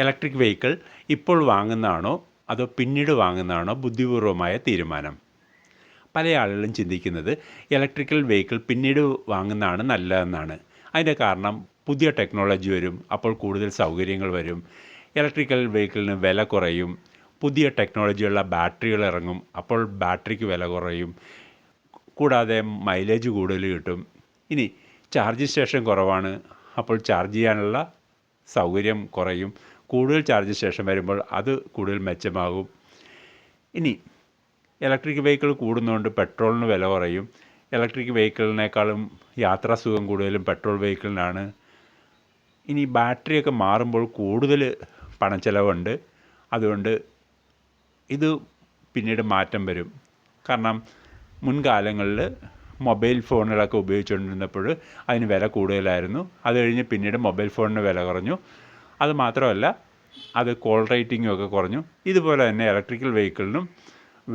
Electric vehicle ഇപ്പോൾ വാങ്ങുന്നതാണോ അതോ പിന്നീട് വാങ്ങുന്നതാണോ ബുദ്ധിപൂർവമായ തീരുമാനം? പല ആളുകളും ചിന്തിക്കുന്നത് ഇലക്ട്രിക്കൽ വെഹിക്കിൾ പിന്നീട് വാങ്ങുന്നതാണ് നല്ലതെന്നാണ്. അതിൻ്റെ കാരണം പുതിയ ടെക്നോളജി വരും, അപ്പോൾ കൂടുതൽ സൗകര്യങ്ങൾ വരും, ഇലക്ട്രിക്കൽ വെഹിക്കിളിന് വില കുറയും, പുതിയ ടെക്നോളജിയുള്ള ബാറ്ററികൾ ഇറങ്ങും, അപ്പോൾ ബാറ്ററിക്ക് വില കുറയും, കൂടാതെ മൈലേജ് കൂടുതൽ കിട്ടും. ഇനി ചാർജിങ് സ്റ്റേഷൻ കുറവാണ്, അപ്പോൾ ചാർജ് ചെയ്യാനുള്ള സൗകര്യം കുറയും, കൂടുതൽ ചാർജ് സ്റ്റേഷൻ വരുമ്പോൾ അത് കൂടുതൽ മെച്ചമാകും. ഇനി ഇലക്ട്രിക് വെഹിക്കിൾ കൂടുന്നതുകൊണ്ട് പെട്രോളിന് വില കുറയും, ഇലക്ട്രിക് വെഹിക്കിളിനേക്കാളും യാത്രാസുഖം കൂടുതലും പെട്രോൾ വെഹിക്കിളിനാണ്. ഇനി ബാറ്ററിയൊക്കെ മാറുമ്പോൾ കൂടുതൽ പണച്ചിലവുണ്ട്, അതുകൊണ്ട് ഇത് പിന്നീട് മാറ്റം വരും. കാരണം മുൻകാലങ്ങളിൽ മൊബൈൽ ഫോണുകളൊക്കെ ഉപയോഗിച്ചുകൊണ്ടിരുന്നപ്പോൾ അതിന് വില കൂടുതലായിരുന്നു, അത് കഴിഞ്ഞ് പിന്നീട് മൊബൈൽ ഫോണിന് വില കുറഞ്ഞു. അത് മാത്രമല്ല, അത് കോൾ റേറ്റിംഗും ഒക്കെ കുറഞ്ഞു. ഇതുപോലെ തന്നെ ഇലക്ട്രിക്കൽ വെഹിക്കിളിനും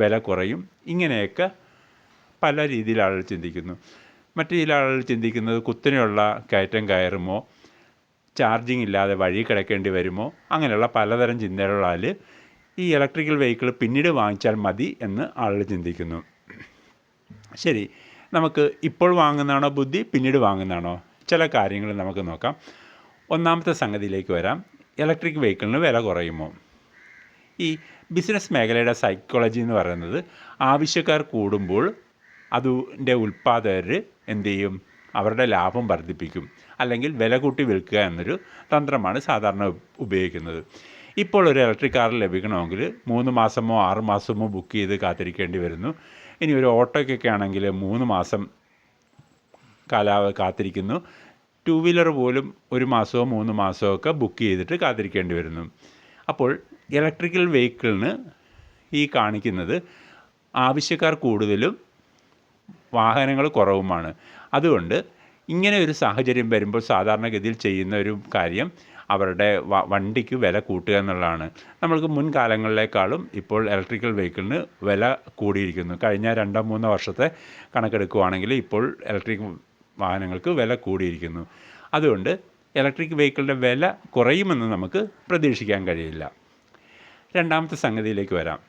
വില കുറയും. ഇങ്ങനെയൊക്കെ പല രീതിയിൽ ആളുകൾ ചിന്തിക്കുന്നു. മറ്റു ചില ആളുകൾ ചിന്തിക്കുന്നത് കുത്തനെയുള്ള കയറ്റം കയറുമോ, ചാർജിങ് ഇല്ലാതെ വഴി കിടക്കേണ്ടി വരുമോ, അങ്ങനെയുള്ള പലതരം ചിന്തകളാൽ ഈ ഇലക്ട്രിക്കൽ വെഹിക്കിൾ പിന്നീട് വാങ്ങിച്ചാൽ മതി എന്ന് ആളുകൾ ചിന്തിക്കുന്നു. ശരി, നമുക്ക് ഇപ്പോൾ വാങ്ങുന്നതാണോ ബുദ്ധി, പിന്നീട് വാങ്ങുന്നതാണോ? ചില കാര്യങ്ങൾ നമുക്ക് നോക്കാം. ഒന്നാമത്തെ സംഗതിയിലേക്ക് വരാം. ഇലക്ട്രിക് വെഹിക്കിളിന് വില കുറയുമോ? ഈ ബിസിനസ് മേഖലയുടെ സൈക്കോളജി എന്ന് പറയുന്നത്, ആവശ്യക്കാർ കൂടുമ്പോൾ അതിൻ്റെ ഉൽപ്പാദകർ എന്തു ചെയ്യും? അവരുടെ ലാഭം വർദ്ധിപ്പിക്കും, അല്ലെങ്കിൽ വില കൂട്ടി വിൽക്കുക എന്നൊരു തന്ത്രമാണ് സാധാരണ ഉപയോഗിക്കുന്നത്. ഇപ്പോൾ ഒരു ഇലക്ട്രിക് കാർ ലഭിക്കണമെങ്കിൽ 3 മാസമോ 6 മാസമോ ബുക്ക് ചെയ്ത് കാത്തിരിക്കേണ്ടി വരുന്നു. ഇനി ഒരു ഓട്ടോയ്ക്കൊക്കെ ആണെങ്കിൽ 3 മാസം കാത്തിരിക്കുന്നു. 2 വീലർ പോലും 1 മാസമോ 3 മാസമോ ഒക്കെ ബുക്ക് ചെയ്തിട്ട് കാത്തിരിക്കേണ്ടി വരുന്നു. അപ്പോൾ ഇലക്ട്രിക്കൽ വെഹിക്കിളിന് ഈ കാണിക്കുന്നത് ആവശ്യക്കാർ കൂടുതലും വാഹനങ്ങൾ കുറവുമാണ്. അതുകൊണ്ട് ഇങ്ങനെ ഒരു സാഹചര്യം വരുമ്പോൾ സാധാരണഗതിയിൽ ചെയ്യുന്ന ഒരു കാര്യം അവരുടെ വണ്ടിക്ക് വില കൂട്ടുക എന്നുള്ളതാണ്. നമ്മൾക്ക് മുൻകാലങ്ങളിലേക്കാളും ഇപ്പോൾ ഇലക്ട്രിക്കൽ വെഹിക്കിളിന് വില കൂടിയിരിക്കുന്നു. കഴിഞ്ഞ 2-3 വർഷത്തെ കണക്കെടുക്കുകയാണെങ്കിൽ ഇപ്പോൾ ഇലക്ട്രിക് വാഹനങ്ങൾക്ക് വില കൂടിയിരിക്കുന്നു. അതുകൊണ്ട് ഇലക്ട്രിക് വെഹിക്കിളിൻ്റെ വില കുറയുമെന്ന് നമുക്ക് പ്രതീക്ഷിക്കാൻ കഴിയില്ല. രണ്ടാമത്തെ സംഗതിയിലേക്ക് വരാം.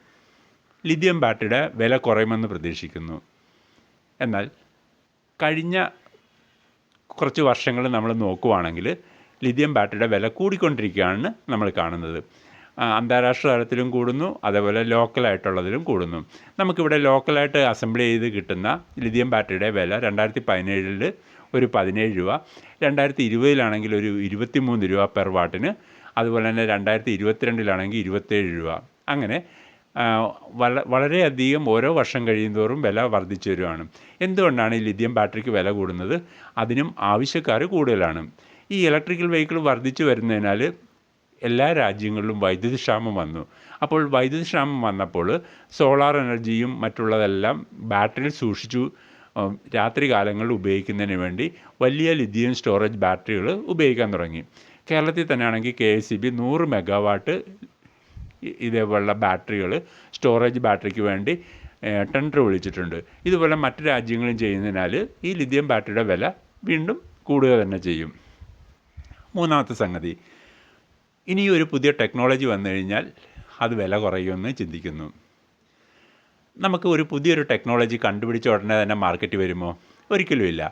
ലിഥിയം ബാറ്ററിയുടെ വില കുറയുമെന്ന് പ്രതീക്ഷിക്കുന്നു. എന്നാൽ കഴിഞ്ഞ കുറച്ച് വർഷങ്ങൾ നമ്മൾ നോക്കുകയാണെങ്കിൽ ലിഥിയം ബാറ്ററിയുടെ വില കൂടിക്കൊണ്ടിരിക്കുകയാണ് നമ്മൾ കാണുന്നത്. അന്താരാഷ്ട്ര തലത്തിലും കൂടുന്നു, അതേപോലെ ലോക്കലായിട്ടുള്ളതിലും കൂടുന്നു. നമുക്കിവിടെ ലോക്കലായിട്ട് അസംബിൾ ചെയ്ത് കിട്ടുന്ന ലിഥിയം ബാറ്ററിയുടെ വില 2017 ഒരു 17 രൂപ, 2020 ഒരു 23 രൂപ പെർ വാട്ടിന്, അതുപോലെ തന്നെ 2022 27 രൂപ. അങ്ങനെ വളരെയധികം ഓരോ വർഷം കഴിയുന്തോറും വില വർദ്ധിച്ചു വരുവാണ്. എന്തുകൊണ്ടാണ് ഈ ലിഥിയം ബാറ്ററിക്ക് വില കൂടുന്നത്? അതിനും ആവശ്യക്കാർ കൂടുതലാണ്. ഈ ഇലക്ട്രിക്കൽ വെഹിക്കിൾ വർദ്ധിച്ചു വരുന്നതിനാൽ എല്ലാ രാജ്യങ്ങളിലും വൈദ്യുതി ക്ഷാമം വന്നു. അപ്പോൾ വൈദ്യുതി ക്ഷാമം വന്നപ്പോൾ സോളാർ എനർജിയും മറ്റുള്ളതെല്ലാം ബാറ്ററിയിൽ സൂക്ഷിച്ചു രാത്രി കാലങ്ങളിൽ ഉപയോഗിക്കുന്നതിന് വേണ്ടി വലിയ ലിഥിയം സ്റ്റോറേജ് ബാറ്ററികൾ ഉപയോഗിക്കാൻ തുടങ്ങി. കേരളത്തിൽ തന്നെയാണെങ്കിൽ kseb 100 മെഗാവാട്ട് ഇതേപോലുള്ള ബാറ്ററികൾ സ്റ്റോറേജ് ബാറ്ററിക്ക് വേണ്ടി ടെൻഡർ വിളിച്ചിട്ടുണ്ട്. ഇതുപോലെ മറ്റ് രാജ്യങ്ങളും ചെയ്യുന്നതിനാൽ ഈ ലിഥിയം ബാറ്ററിയുടെ വില വീണ്ടും കൂടുക തന്നെ ചെയ്യും. മൂന്നാമത്തെ സംഗതി, ഇനിയൊരു പുതിയ ടെക്നോളജി വന്നു കഴിഞ്ഞാൽ അത് വില കുറയുമെന്ന് ചിന്തിക്കുന്നു. നമുക്ക് ഒരു പുതിയൊരു ടെക്നോളജി കണ്ടുപിടിച്ച ഉടനെ തന്നെ മാർക്കറ്റ് വരുമോ? ഒരിക്കലുമില്ല.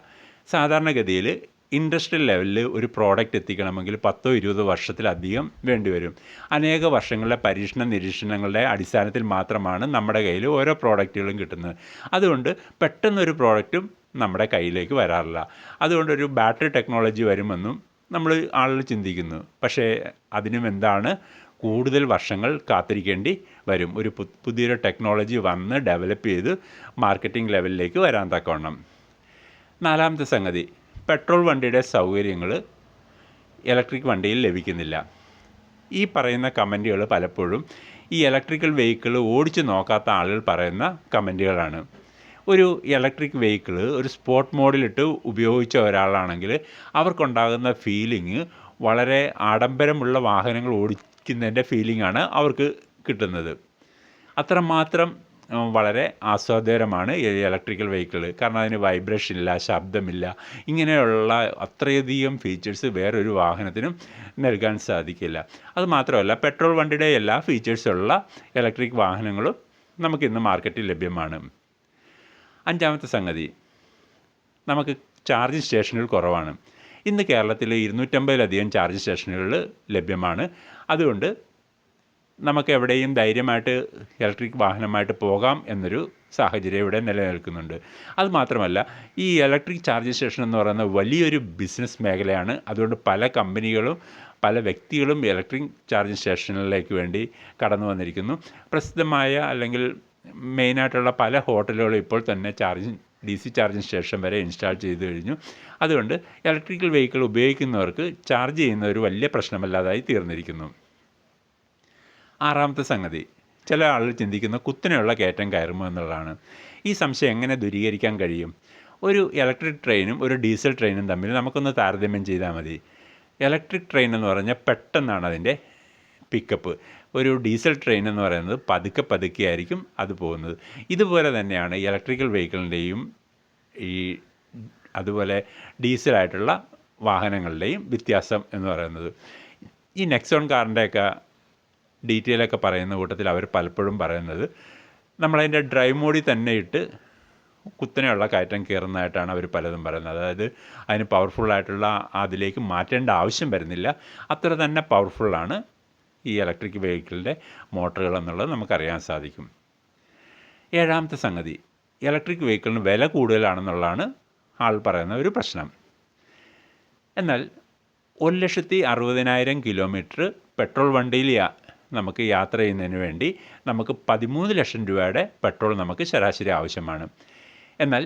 സാധാരണഗതിയിൽ ഇൻഡസ്ട്രിയൽ ലെവലിൽ ഒരു പ്രോഡക്റ്റ് എത്തിക്കണമെങ്കിൽ 10-20 വർഷത്തിലധികം വേണ്ടിവരും. അനേക വർഷങ്ങളിലെ പരീക്ഷണ നിരീക്ഷണങ്ങളുടെ അടിസ്ഥാനത്തിൽ മാത്രമാണ് നമ്മുടെ കയ്യിൽ ഓരോ പ്രോഡക്റ്റുകളും കിട്ടുന്നത്. അതുകൊണ്ട് പെട്ടെന്നൊരു പ്രോഡക്റ്റും നമ്മുടെ കയ്യിലേക്ക് വരാറില്ല. അതുകൊണ്ടൊരു ബാറ്ററി ടെക്നോളജി വരുമെന്നും നമ്മൾ ആളുകൾ ചിന്തിക്കുന്നു. പക്ഷേ അതിനും എന്താണ്, കൂടുതൽ വർഷങ്ങൾ കാത്തിരിക്കേണ്ടി വരും ഒരു പുതിയൊരു ടെക്നോളജി വന്ന് ഡെവലപ്പ് ചെയ്ത് മാർക്കറ്റിംഗ് ലെവലിലേക്ക് വരാൻ തക്കവണ്ണം. നാലാമത്തെ സംഗതി, പെട്രോൾ വണ്ടിയുടെ സൗകര്യങ്ങൾ ഇലക്ട്രിക് വണ്ടിയിൽ ലഭിക്കുന്നില്ല. ഈ പറയുന്ന കമൻറ്റുകൾ പലപ്പോഴും ഈ ഇലക്ട്രിക്കൽ വെഹിക്കിൾ ഓടിച്ച് നോക്കാത്ത ആളുകൾ പറയുന്ന കമൻറ്റുകളാണ്. ഒരു ഇലക്ട്രിക് വെഹിക്കിൾ ഒരു സ്പോർട്ട് മോഡിലിട്ട് ഉപയോഗിച്ച ഒരാളാണെങ്കിൽ അവർക്കുണ്ടാകുന്ന ഫീലിംഗ് വളരെ ആഡംബരമുള്ള വാഹനങ്ങൾ ഓടിക്കുന്നതിൻ്റെ ഫീലിംഗാണ് അവർക്ക് കിട്ടുന്നത്. അത്രമാത്രം വളരെ ആസ്വാദ്യകരമാണ് ഈ ഇലക്ട്രിക്കൽ വെഹിക്കിൾ. കാരണം അതിന് വൈബ്രേഷൻ ഇല്ല, ശബ്ദമില്ല, ഇങ്ങനെയുള്ള അത്രയധികം ഫീച്ചേഴ്സ് വേറൊരു വാഹനത്തിനും നൽകാൻ സാധിക്കില്ല. അതുമാത്രമല്ല, പെട്രോൾ വണ്ടിയുടെ എല്ലാ ഫീച്ചേഴ്സുള്ള ഇലക്ട്രിക് വാഹനങ്ങളും നമുക്കിന്ന് മാർക്കറ്റിൽ ലഭ്യമാണ്. അഞ്ചാമത്തെ സംഗതി, നമുക്ക് ചാർജിങ് സ്റ്റേഷനുകൾ കുറവാണ്. ഇന്ന് കേരളത്തിൽ 250-ലധികം ചാർജ് സ്റ്റേഷനുകൾ ലഭ്യമാണ്. അതുകൊണ്ട് നമുക്ക് എവിടെയും ധൈര്യമായിട്ട് ഇലക്ട്രിക് വാഹനമായിട്ട് പോകാം എന്നൊരു സാഹചര്യം ഇവിടെ നിലനിൽക്കുന്നുണ്ട്. അതുമാത്രമല്ല, ഈ ഇലക്ട്രിക് ചാർജ് സ്റ്റേഷൻ എന്ന് പറയുന്നത് വലിയൊരു ബിസിനസ് മേഖലയാണ്. അതുകൊണ്ട് പല കമ്പനികളും പല വ്യക്തികളും ഇലക്ട്രിക് ചാർജിങ് സ്റ്റേഷനുകളിലേക്ക് വേണ്ടി കടന്നു വന്നിരിക്കുന്നു. പ്രസിദ്ധമായ അല്ലെങ്കിൽ മെയിനായിട്ടുള്ള പല ഹോട്ടലുകളും ഇപ്പോൾ തന്നെ DC ചാർജിങ് സ്റ്റേഷൻ വരെ ഇൻസ്റ്റാൾ ചെയ്തു കഴിഞ്ഞു. അതുകൊണ്ട് ഇലക്ട്രിക്കൽ വെഹിക്കിൾ ഉപയോഗിക്കുന്നവർക്ക് ചാർജ് ചെയ്യുന്ന ഒരു വലിയ പ്രശ്നമല്ലാതായി തീർന്നിരിക്കുന്നു. ആറാമത്തെ സംഗതി, ചില ആളുകൾ ചിന്തിക്കുന്ന കുത്തനെയുള്ള കയറ്റം കയറുമോ എന്നുള്ളതാണ്. ഈ സംശയം എങ്ങനെ ദൂരീകരിക്കാൻ കഴിയും? ഒരു ഇലക്ട്രിക് ട്രെയിനും ഒരു ഡീസൽ ട്രെയിനും തമ്മിൽ നമുക്കൊന്ന് താരതമ്യം ചെയ്താൽ മതി. ഇലക്ട്രിക് ട്രെയിൻ എന്ന് പറഞ്ഞാൽ പെട്ടെന്നാണ് അതിൻ്റെ പിക്കപ്പ്. ഒരു ഡീസൽ ട്രെയിൻ എന്ന് പറയുന്നത് പതുക്കെ ആയിരിക്കും അത് പോകുന്നത്. ഇതുപോലെ തന്നെയാണ് ഇലക്ട്രിക്കൽ വെഹിക്കിളിൻ്റെയും അതുപോലെ ഡീസലായിട്ടുള്ള വാഹനങ്ങളുടെയും വ്യത്യാസം എന്ന് പറയുന്നത്. ഈ നെക്സോൺ കാറിൻ്റെയൊക്കെ ഡീറ്റെയിലൊക്കെ പറയുന്ന കൂട്ടത്തിൽ അവർ പലപ്പോഴും പറയുന്നത് നമ്മളതിൻ്റെ ഡ്രൈവ് മോഡിൽ തന്നെ ഇട്ട് കുത്തനെയുള്ള കയറ്റം കയറുന്നതായിട്ടാണ് അവർ പലതും പറയുന്നത്. അതായത് അതിന് പവർഫുള്ളായിട്ടുള്ള അതിലേക്ക് മാറ്റേണ്ട ആവശ്യം വരുന്നില്ല. അത്ര തന്നെ പവർഫുള്ളാണ് ഈ ഇലക്ട്രിക് വെഹിക്കിളിൻ്റെ മോട്ടറുകൾ എന്നുള്ളത് നമുക്കറിയാൻ സാധിക്കും. ഏഴാമത്തെ സംഗതി, ഇലക്ട്രിക് വെഹിക്കിളിന് വില കൂടുതലാണെന്നുള്ളതാണ് ആൾ പറയുന്ന ഒരു പ്രശ്നം. എന്നാൽ 1,60,000 കിലോമീറ്റർ പെട്രോൾ വണ്ടിയിൽ നമുക്ക് യാത്ര ചെയ്യുന്നതിന് വേണ്ടി നമുക്ക് 13 ലക്ഷം രൂപയുടെ പെട്രോൾ നമുക്ക് ശരാശരി ആവശ്യമാണ്. എന്നാൽ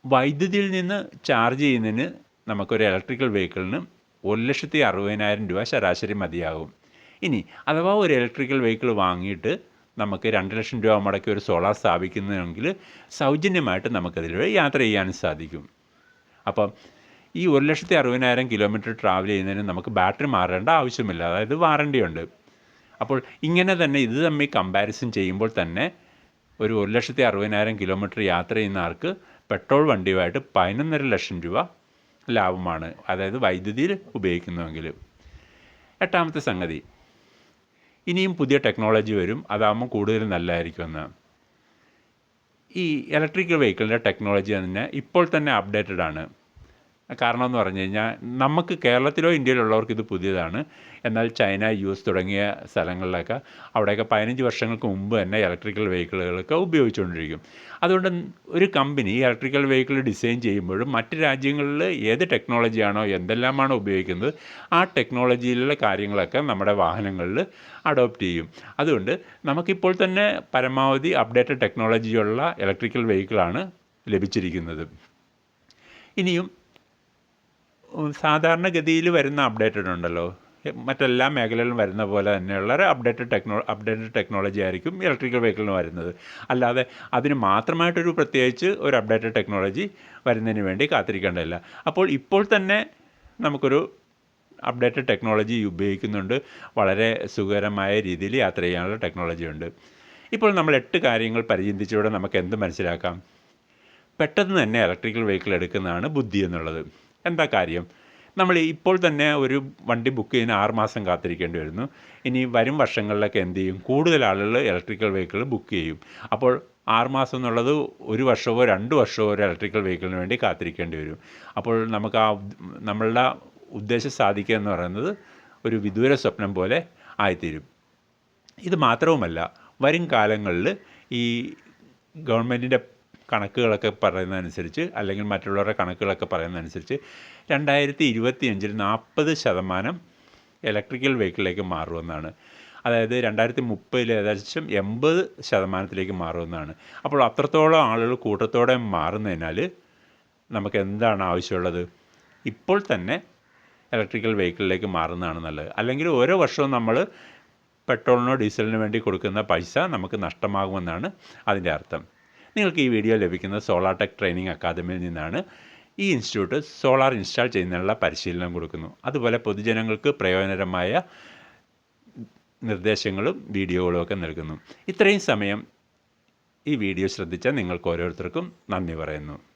വൈദ്യുതിയിൽ നിന്ന് ചാർജ് ചെയ്യുന്നതിന് നമുക്കൊരു ഇലക്ട്രിക്കൽ വെഹിക്കിളിന് 1,60,000 രൂപ ശരാശരി മതിയാകും. ഇനി അഥവാ ഒരു ഇലക്ട്രിക്കൽ വെഹിക്കിൾ വാങ്ങിയിട്ട് നമുക്ക് 2 ലക്ഷം രൂപ മുടക്കി ഒരു സോളാർ സ്ഥാപിക്കുന്നതെങ്കിൽ സൗജന്യമായിട്ട് നമുക്കതിലൂടെ യാത്ര ചെയ്യാനും സാധിക്കും. അപ്പം ഈ 1,60,000 കിലോമീറ്റർ ട്രാവൽ ചെയ്യുന്നതിന് നമുക്ക് ബാറ്ററി മാറേണ്ട ആവശ്യമില്ല, അതായത് വാറണ്ടിയുണ്ട്. അപ്പോൾ ഇങ്ങനെ തന്നെ ഇത് തമ്മിൽ കമ്പാരിസൺ ചെയ്യുമ്പോൾ തന്നെ ഒരു 1,60,000 കിലോമീറ്റർ യാത്ര ചെയ്യുന്ന ആൾക്ക് പെട്രോൾ വണ്ടിയുമായിട്ട് 11.5 ലക്ഷം രൂപ ലാഭമാണ്, അതായത് വൈദ്യുതിയിൽ ഉപയോഗിക്കുന്നുവെങ്കിൽ. എട്ടാമത്തെ സംഗതി, ഇനിയും പുതിയ ടെക്നോളജി വരും, അതാകുമ്പോൾ കൂടുതൽ നല്ലതായിരിക്കുമെന്ന്. ഈ ഇലക്ട്രിക്കൽ വെഹിക്കിളിൻ്റെ ടെക്നോളജി തന്നെ ഇപ്പോൾ തന്നെ അപ്ഡേറ്റഡ് ആണ്. കാരണം എന്ന് പറഞ്ഞു കഴിഞ്ഞാൽ നമുക്ക് കേരളത്തിലോ ഇന്ത്യയിലുള്ളവർക്ക് ഇത് പുതിയതാണ്. എന്നാൽ ചൈന, US തുടങ്ങിയ സ്ഥലങ്ങളിലൊക്കെ അവിടെയൊക്കെ 15 വർഷങ്ങൾക്ക് മുമ്പ് തന്നെ ഇലക്ട്രിക്കൽ വെഹിക്കിളുകളൊക്കെ ഉപയോഗിച്ചുകൊണ്ടിരിക്കും. അതുകൊണ്ട് ഒരു കമ്പനി ഇലക്ട്രിക്കൽ വെഹിക്കിൾ ഡിസൈൻ ചെയ്യുമ്പോഴും മറ്റ് രാജ്യങ്ങളിൽ ഏത് ടെക്നോളജിയാണോ എന്തെല്ലാമാണോ ഉപയോഗിക്കുന്നത് ആ ടെക്നോളജിയിലുള്ള കാര്യങ്ങളൊക്കെ നമ്മുടെ വാഹനങ്ങളിൽ അഡോപ്റ്റ് ചെയ്യും. അതുകൊണ്ട് നമുക്കിപ്പോൾ തന്നെ പരമാവധി അപ്ഡേറ്റഡ് ടെക്നോളജിയുള്ള ഇലക്ട്രിക്കൽ വെഹിക്കിളാണ് ലഭിച്ചിരിക്കുന്നത്. ഇനിയും സാധാരണഗതിയിൽ വരുന്ന അപ്ഡേറ്റഡ് ഉണ്ടല്ലോ, മറ്റെല്ലാ മേഖലയിലും വരുന്ന പോലെ തന്നെയുള്ള ഒരു അപ്ഡേറ്റഡ് ടെക്നോളജി ആയിരിക്കും ഇലക്ട്രിക്കൽ വെഹിക്കിളിന് വരുന്നത്. അല്ലാതെ അതിന് മാത്രമായിട്ടൊരു പ്രത്യേകിച്ച് ഒരു അപ്ഡേറ്റഡ് ടെക്നോളജി വരുന്നതിന് വേണ്ടി കാത്തിരിക്കേണ്ടതില്ല. അപ്പോൾ ഇപ്പോൾ തന്നെ നമുക്കൊരു അപ്ഡേറ്റഡ് ടെക്നോളജി ഉപയോഗിക്കുന്നുണ്ട്. വളരെ സുഖകരമായ രീതിയിൽ യാത്ര ചെയ്യാനുള്ള ടെക്നോളജി ഉണ്ട്. ഇപ്പോൾ നമ്മൾ 8 കാര്യങ്ങൾ പരിചിന്തിച്ചതോടെ നമുക്ക് എന്ത് മനസ്സിലാക്കാം? പെട്ടെന്ന് തന്നെ ഇലക്ട്രിക്കൽ വെഹിക്കിൾ എടുക്കുന്നതാണ് ബുദ്ധി എന്നുള്ളത്. എന്താ കാര്യം? നമ്മൾ ഇപ്പോൾ തന്നെ ഒരു വണ്ടി ബുക്ക് ചെയ്യുന്ന 6 മാസം കാത്തിരിക്കേണ്ടി വരുന്നു. ഇനി വരും വർഷങ്ങളിലൊക്കെ എന്ത് ചെയ്യും? കൂടുതൽ ആളുകൾ ഇലക്ട്രിക്കൽ വെഹിക്കിൾ ബുക്ക് ചെയ്യും. അപ്പോൾ 6 മാസം എന്നുള്ളത് 1 വർഷമോ 2 വർഷമോ ഒരു ഇലക്ട്രിക്കൽ വെഹിക്കിളിന് വേണ്ടി കാത്തിരിക്കേണ്ടി വരും. അപ്പോൾ നമുക്ക് നമ്മളുടെ ഉദ്ദേശം സാധിക്കുക എന്ന് പറയുന്നത് ഒരു വിദൂര സ്വപ്നം പോലെ ആയിത്തീരും. ഇത് മാത്രവുമല്ല, വരും കാലങ്ങളിൽ ഈ ഗവൺമെൻറ്റിൻ്റെ കണക്കുകളൊക്കെ പറയുന്നതനുസരിച്ച് അല്ലെങ്കിൽ മറ്റുള്ളവരുടെ കണക്കുകളൊക്കെ പറയുന്നതനുസരിച്ച് 2025 40% ഇലക്ട്രിക്കൽ വെഹിക്കിളിലേക്ക് മാറുമെന്നാണ്. അതായത് 2030 ഏകദേശം 80% മാറുമെന്നാണ്. അപ്പോൾ അത്രത്തോളം ആളുകൾ കൂട്ടത്തോടെ മാറുന്നതിനാൽ നമുക്ക് എന്താണ് ആവശ്യമുള്ളത്? ഇപ്പോൾ തന്നെ ഇലക്ട്രിക്കൽ വെഹിക്കിളിലേക്ക് മാറുന്നതാണ് നല്ലത്. അല്ലെങ്കിൽ ഓരോ വർഷവും നമ്മൾ പെട്രോളിനോ ഡീസലിനോ വേണ്ടി കൊടുക്കുന്ന പൈസ നമുക്ക് നഷ്ടമാകുമെന്നാണ് അതിൻ്റെ അർത്ഥം. നിങ്ങൾക്ക് ഈ വീഡിയോ ലഭിക്കുന്നത് സോളാർ ടെക് ട്രെയിനിങ് അക്കാദമിയിൽ നിന്നാണ്. ഈ ഇൻസ്റ്റിറ്റ്യൂട്ട് സോളാർ ഇൻസ്റ്റാൾ ചെയ്യുന്നതിനുള്ള പരിശീലനം കൊടുക്കുന്നു. അതുപോലെ പൊതുജനങ്ങൾക്ക് പ്രയോജനകരമായ നിർദ്ദേശങ്ങളും വീഡിയോകളും ഒക്കെ നൽകുന്നു. ഇത്രയും സമയം ഈ വീഡിയോ ശ്രദ്ധിച്ച നിങ്ങൾക്ക് ഓരോരുത്തർക്കും നന്ദി പറയുന്നു.